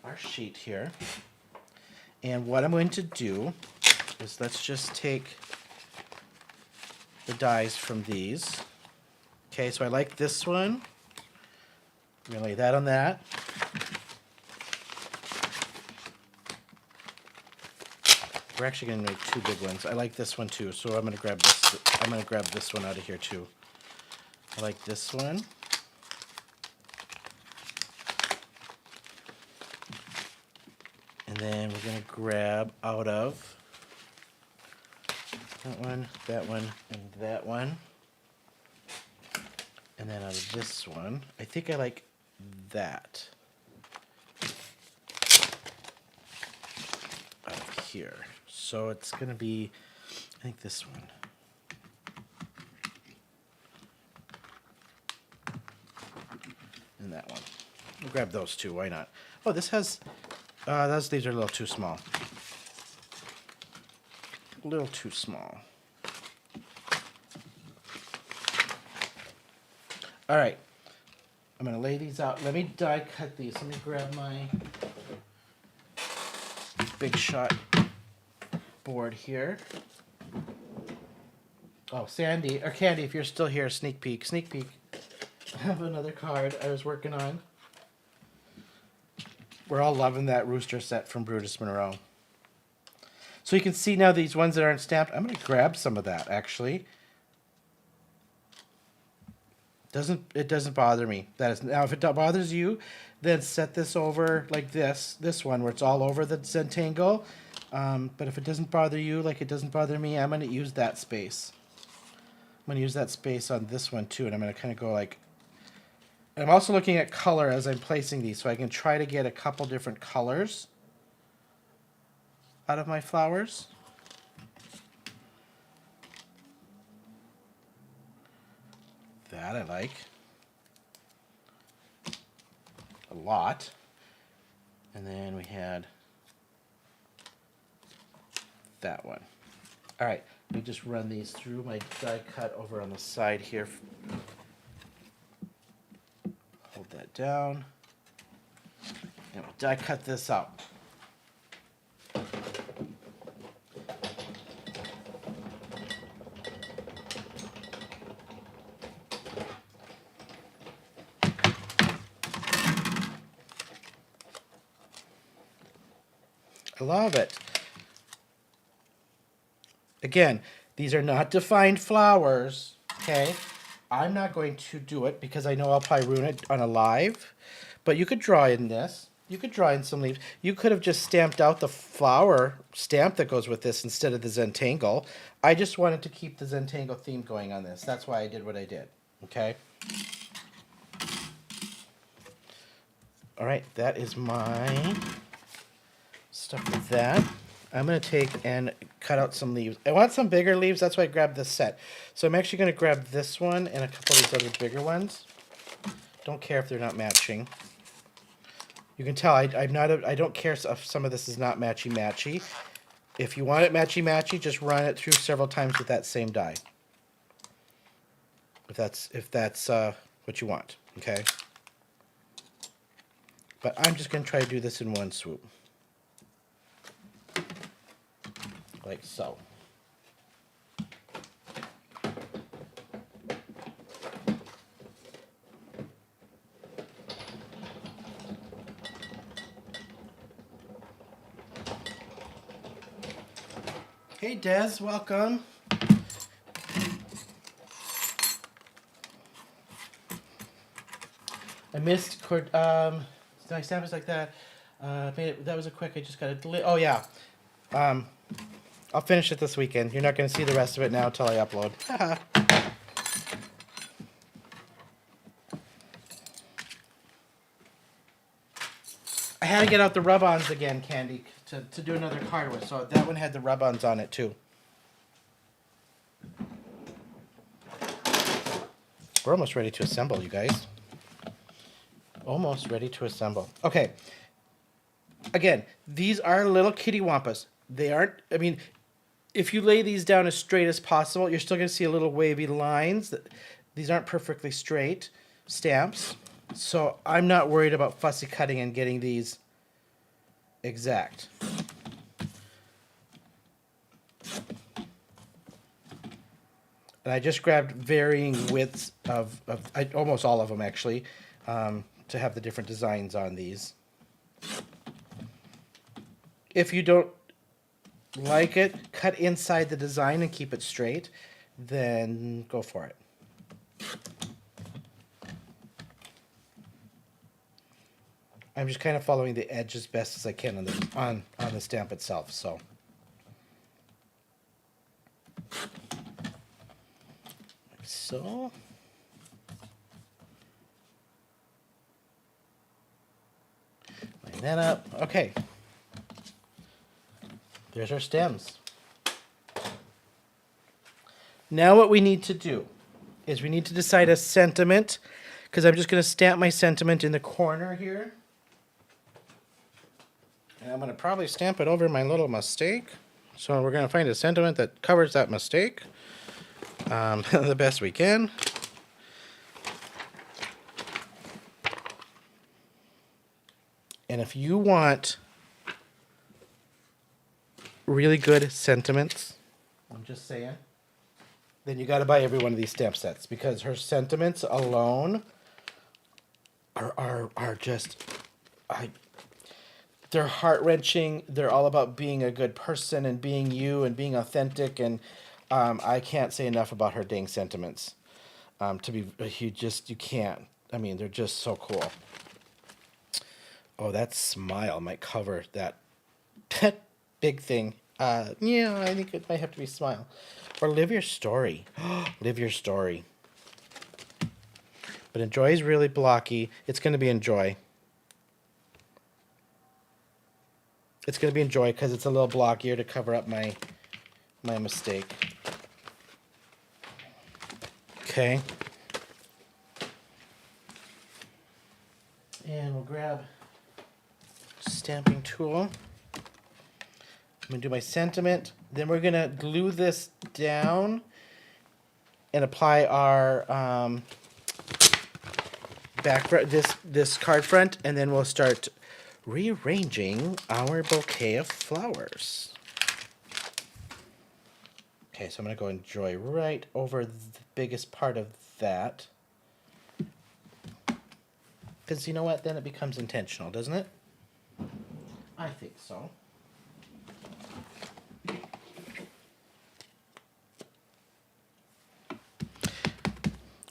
our sheet here. And what I'm going to do is let's just take the dies from these. Okay, so I like this one. I'm going to lay that on that. We're actually going to make two big ones. I like this one too, so I'm going to grab this. I'm going to grab this one out of here too. I like this one. And then we're going to grab out of that one, and that one. And then out of this one, I think I like that. Out of here. So it's going to be, I think this one. And that one. We'll grab those two, why not? Oh, this has, those leaves are a little too small. A little too small. All right. I'm going to lay these out. Let me die cut these. Let me grab my Big Shot board here. Oh, Sandy, or Candy, if you're still here, sneak peek. Sneak peek. I have another card I was working on. We're all loving that rooster set from Brutus Monroe. So you can see now these ones that aren't stamped. I'm going to grab some of that, actually. It doesn't bother me. Now, if it bothers you, then set this over like this one where it's all over the Zentangle. But if it doesn't bother you like it doesn't bother me, I'm going to use that space. I'm going to use that space on this one too, and I'm going to kind of go like... And I'm also looking at color as I'm placing these, so I can try to get a couple different colors out of my flowers. That I like a lot. And then we had that one. All right, let me just run these through my die cut over on the side here. Hold that down. And we'll die cut this out. love it. Again, these are not defined flowers, okay? I'm not going to do it because I know I'll probably ruin it on a live. But you could draw in this. You could draw in some leaves. You could have just stamped out the flower stamp that goes with this instead of the Zentangle. I just wanted to keep the Zentangle theme going on this. That's why I did what I did, okay? All right, that is my stuff with that. I'm going to take and cut out some leaves. I want some bigger leaves. That's why I grabbed this set. So I'm actually going to grab this one and a couple of these other bigger ones. Don't care if they're not matching. You can tell I don't care if some of this is not matchy-matchy. If you want it matchy-matchy, just run it through several times with that same die. If that's what you want, okay? But I'm just going to try to do this in one swoop. Like so. Hey Des, welcome. I missed my stamp is like that. That was a quick. I just got to. Oh yeah. I'll finish it this weekend. You're not going to see the rest of it now until I upload. I had to get out the rub-ons again, Candy, to do another card with. So that one had the rub-ons on it too. We're almost ready to assemble, you guys. Almost ready to assemble. Okay. Again, these are little kitty wampas. They aren't, I mean, if you lay these down as straight as possible, you're still going to see a little wavy lines. These aren't perfectly straight stamps. So I'm not worried about fussy cutting and getting these exact. And I just grabbed varying widths of almost all of them, actually, to have the different designs on these. If you don't like it, cut inside the design and keep it straight, then go for it. I'm just kind of following the edge as best as I can on the stamp itself, so. Like so. Line that up. Okay. There's our stems. Now what we need to do is we need to decide a sentiment, because I'm just going to stamp my sentiment in the corner here. And I'm going to probably stamp it over my little mistake. So we're going to find a sentiment that covers that mistake the best we can. And if you want really good sentiments, I'm just saying, then you got to buy every one of these stamp sets, because her sentiments alone are just, they're heart-wrenching. They're all about being a good person and being you and being authentic, and I can't say enough about her dang sentiments. You can't. I mean, they're just so cool. Oh, that smile might cover that big thing. Yeah, I think it might have to be smile. Or live your story. Live your story. But enjoy is really blocky. It's going to be enjoy. It's going to be enjoy because it's a little blockier to cover up my mistake. Okay. And we'll grab stamping tool. I'm going to do my sentiment. Then we're going to glue this down and apply our back front, this card front, and then we'll start rearranging our bouquet of flowers. Okay, so I'm going to go enjoy right over the biggest part of that. Because you know what? Then it becomes intentional, doesn't it? I think so.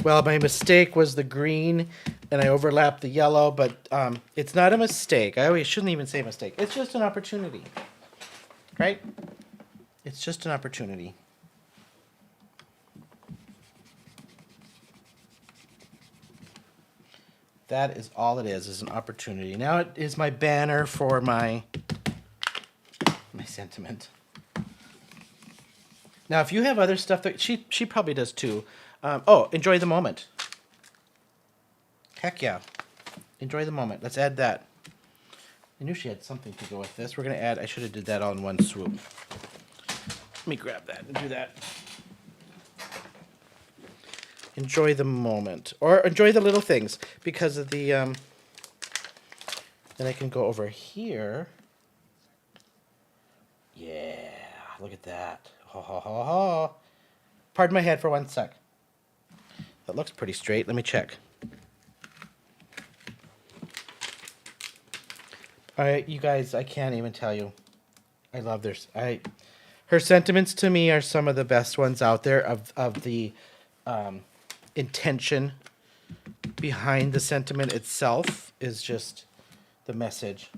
Well, my mistake was the green, and I overlapped the yellow, but it's not a mistake. I always shouldn't even say mistake. It's just an opportunity, right? It's just an opportunity. That is all it is an opportunity. Now it is my banner for my sentiment. Now, if you have other stuff that she probably does too. Oh, enjoy the moment. Heck yeah. Enjoy the moment. Let's add that. I knew she had something to go with this. We're going to add, I should have did that all in one swoop. Let me grab that and do that. Enjoy the moment. Or enjoy the little things. Because of the, then I can go over here. Yeah, look at that. Ha ha ha ha. Pardon my head for 1 sec. That looks pretty straight. Let me check. All right, you guys, I can't even tell you. I love her sentiments to me are some of the best ones out there of the intention behind the sentiment itself is just the message.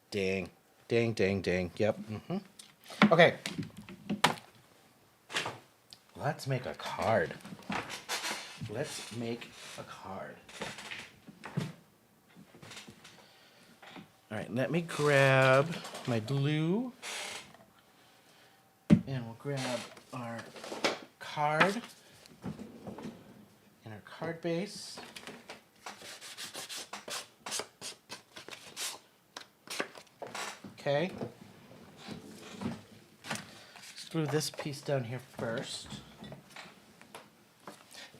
Dang. Dang, dang, dang. Yep. Mm-hmm. Okay. Let's make a card. Let's make a card. All right, let me grab my glue. And we'll grab our card and our card base. Okay. Let's glue this piece down here first.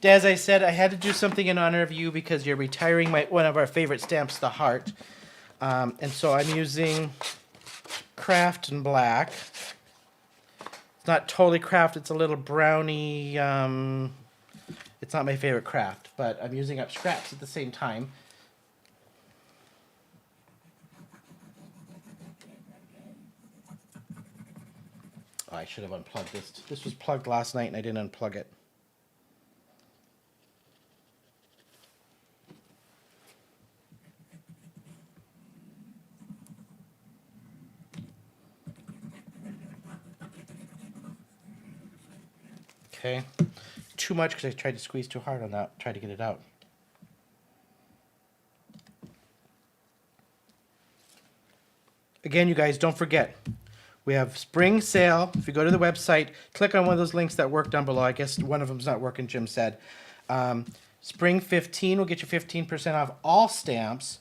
As I said, I had to do something in honor of you because you're retiring one of our favorite stamps, the heart. And so I'm using Craft and Black. It's not totally craft, it's a little browny. It's not my favorite craft, but I'm using up scraps at the same time. Oh, I should have unplugged this. This was plugged last night and I didn't unplug it. Okay. Too much because I tried to squeeze too hard on that, try to get it out. Again, you guys, don't forget, we have spring sale. If you go to the website, click on one of those links that work down below. I guess one of them's not working, Jim said. Spring 15 will get you 15% off all stamps.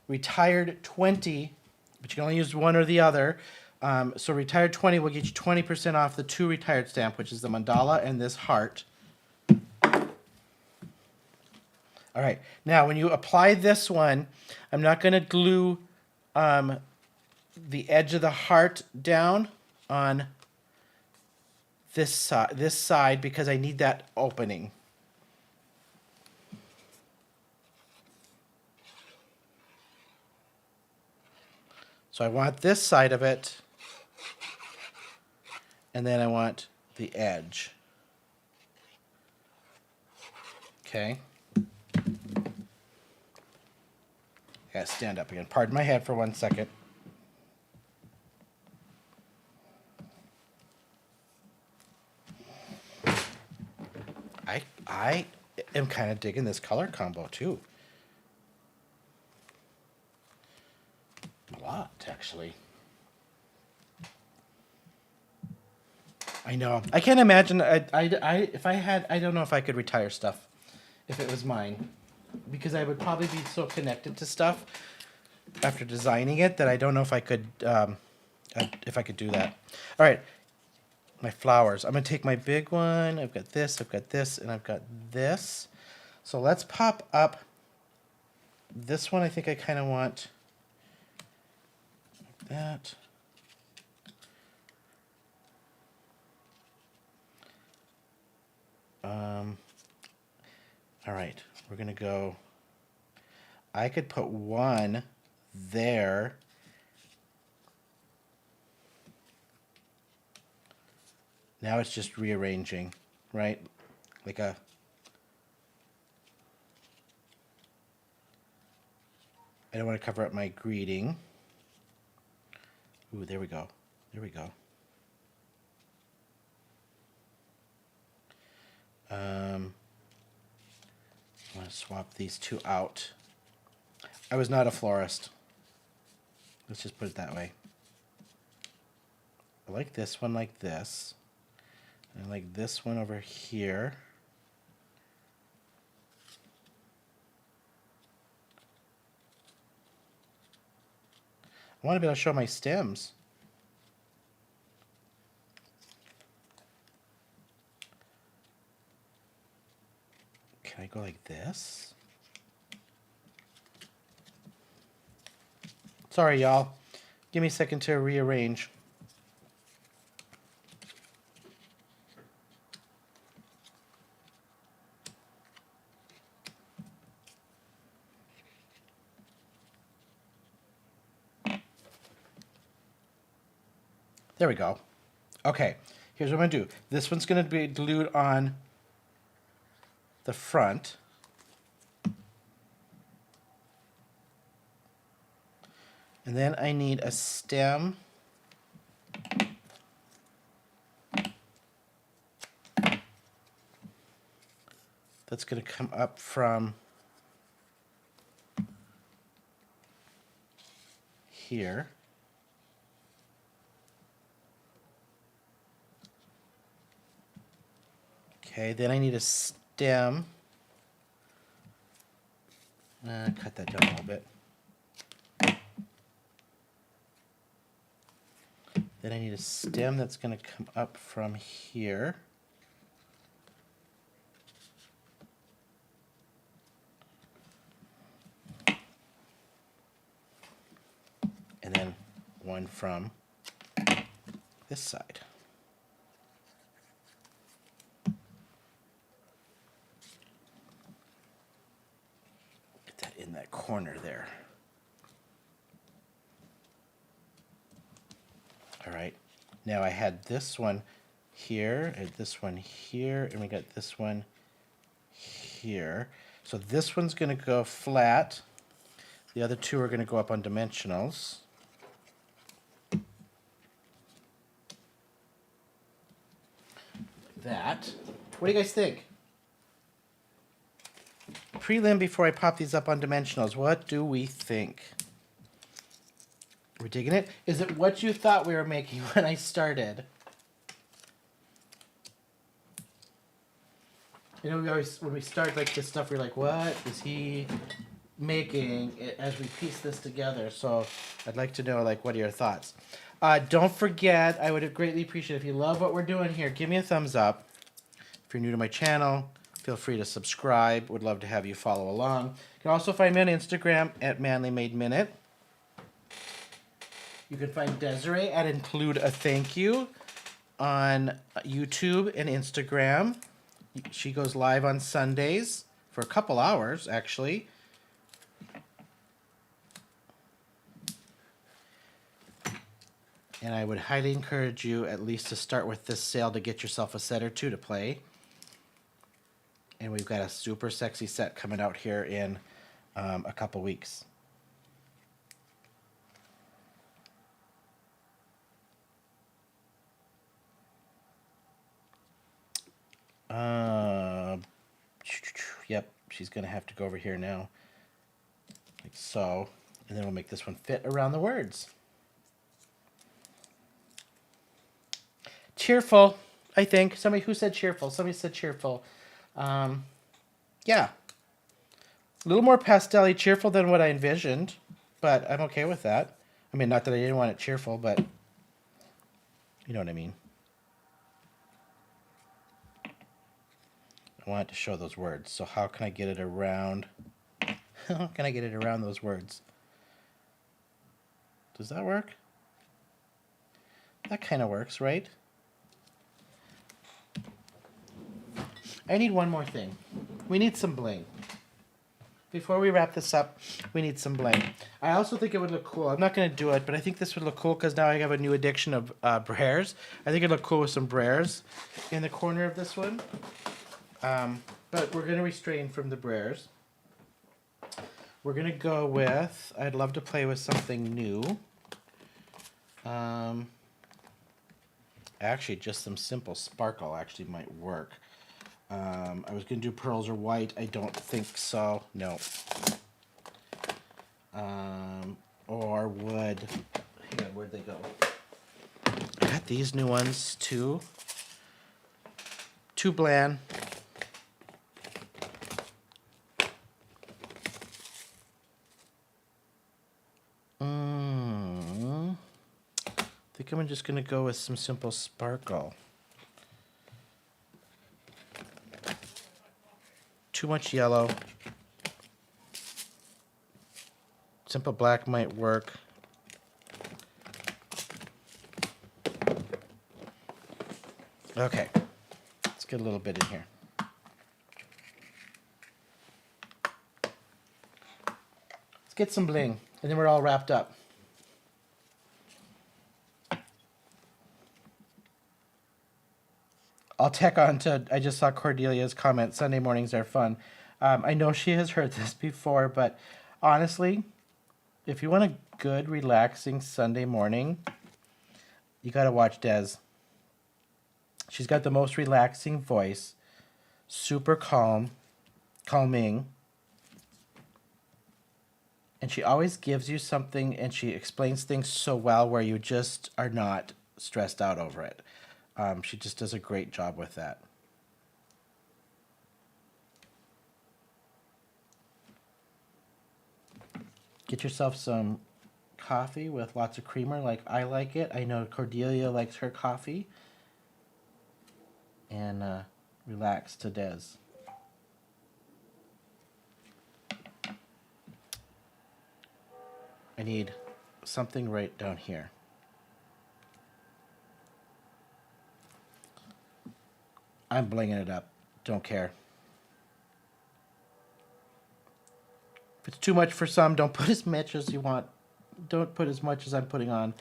Retired 20, but you can only use one or the other. So retired 20 will get you 20% off the 2 retired stamp, which is the mandala and this heart. All right, now when you apply this one, I'm not going to glue the edge of the heart down on this side because I need that opening. So I want this side of it, and then I want the edge. Okay. I gotta stand up again. Pardon my head for 1 second. I am kind of digging this color combo too. A lot, actually. I know. I can't imagine. If I had, I don't know if I could retire stuff if it was mine, because I would probably be so connected to stuff after designing it that I don't know if I could do that. All right, my flowers. I'm gonna take my big one. I've got this, and I've got this. So let's pop up this one. I think I kind of want like that. All right, we're gonna go. I could put one there. Now it's just rearranging, right? like a... I don't want to cover up my greeting. Ooh, there we go. There we go. I want to swap these two out. I was not a florist. Let's just put it that way. I like this one like this. I like this one over here. I want to be able to show my stems. Can I go like this? Sorry, y'all. Give me a second to rearrange. There we go. Okay, here's what I'm going to do. This one's going to be glued on the front. And then I need a stem. That's going to come up from here. Okay, then I need a stem. Cut that down a little bit. Then I need a stem that's going to come up from here. And then one from this side. Get that in that corner there. All right, now I had this one here, and this one here, and we got this one here. So this one's going to go flat. The other two are going to go up on dimensionals. Like that. What do you guys think? Prelim before I pop these up on dimensionals. What do we think? We're digging it? Is it what you thought we were making when I started? You know, we always, when we start like this stuff, we're like, what is he making as we piece this together? So I'd like to know, like, what are your thoughts? Don't forget, I would greatly appreciate it if you love what we're doing here, give me a thumbs up. If you're new to my channel, feel free to subscribe. Would love to have you follow along. You can also find me on Instagram at Manly Made Minute. You can find Desiree at Include a Thank You on YouTube and Instagram. She goes live on Sundays for a couple hours, actually. And I would highly encourage you at least to start with this sale to get yourself a set or two to play. And we've got a super sexy set coming out here in a couple weeks. Yep, she's going to have to go over here now. Like so. And then we'll make this one fit around the words. Cheerful, I think. Somebody who said cheerful? Somebody said cheerful. Yeah. A little more pastel-y cheerful than what I envisioned, but I'm okay with that. I mean, not that I didn't want it cheerful, but you know what I mean. I want it to show those words. So how can I get it around? How can I get it around those words? Does that work? That kind of works, right? I need one more thing. We need some bling. Before we wrap this up, we need some bling. I also think it would look cool. I'm not going to do it, but I think this would look cool because now I have a new addiction of brares. I think it'd look cool with some brares in the corner of this one. But we're going to restrain from the Brers. We're going to go with, I'd love to play with something new. Actually, just some simple sparkle actually might work. I was going to do pearls or white. I don't think so. No. Or wood. Hang on, where'd they go? I got these new ones too. Too bland. I think I'm just going to go with some simple sparkle. Too much yellow. Simple black might work. Okay, let's get a little bit in here. Let's get some bling, and then we're all wrapped up. I'll tack on to, I just saw Cordelia's comment, Sunday mornings are fun. I know she has heard this before, but honestly, if you want a good, relaxing Sunday morning, you got to watch Des. She's got the most relaxing voice, super calming, and she always gives you something, and she explains things so well where you just are not stressed out over it. She just does a great job with that. Get yourself some coffee with lots of creamer like I like it. I know Cordelia likes her coffee. And relax to Des. I need something right down here. I'm blinging it up. Don't care. If it's too much for some, don't put as much as you want. Don't put as much as I'm putting on.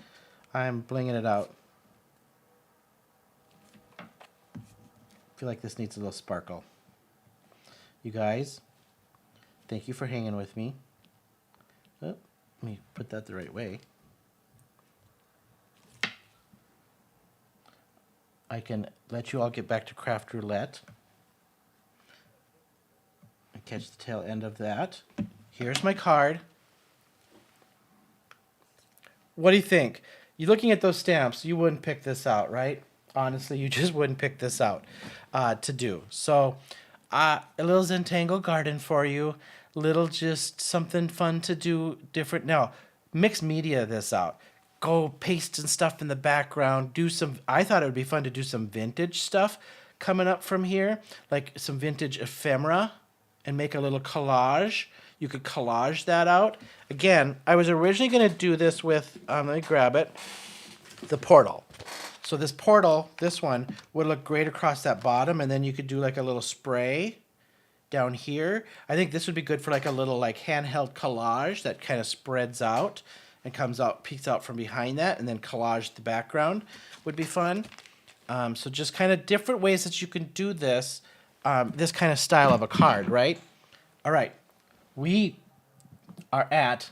I'm blinging it out. I feel like this needs a little sparkle. You guys, thank you for hanging with me. Oh, let me put that the right way. I can let you all get back to craft roulette. I catch the tail end of that. Here's my card. What do you think? You're looking at those stamps, you wouldn't pick this out, right? Honestly, you just wouldn't pick this out to do. So, a little Zentangle garden for you. Little just something fun to do different. Now, mix media this out. Go paste and stuff in the background. Do some, I thought it would be fun to do some vintage stuff coming up from here. Like some vintage ephemera and make a little collage. You could collage that out. Again, I was originally going to do this with, let me grab it, the portal. So this portal, this one, would look great across that bottom, and then you could do like a little spray down here. I think this would be good for like a little like handheld collage that kind of spreads out and comes out, peeks out from behind that, and then collage the background would be fun. So just kind of different ways that you can do this, this kind of style of a card, right? All right, we are at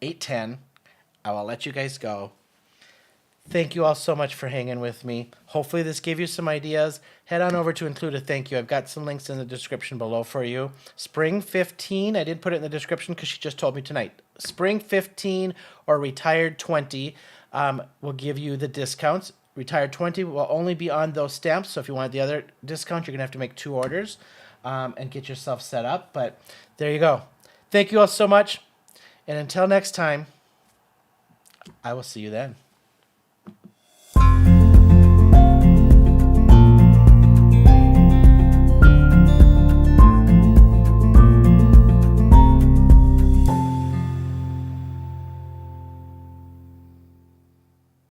8:10. I will let you guys go. Thank you all so much for hanging with me. Hopefully this gave you some ideas. Head on over to include a thank you. I've got some links in the description below for you. Spring 15, I didn't put it in the description because she just told me tonight. Spring 15 or retired 20 will give you the discounts. Retired 20 will only be on those stamps. So if you want the other discount, you're going to have to make 2 orders and get yourself set up. But there you go. Thank you all so much. And until next time, I will see you then.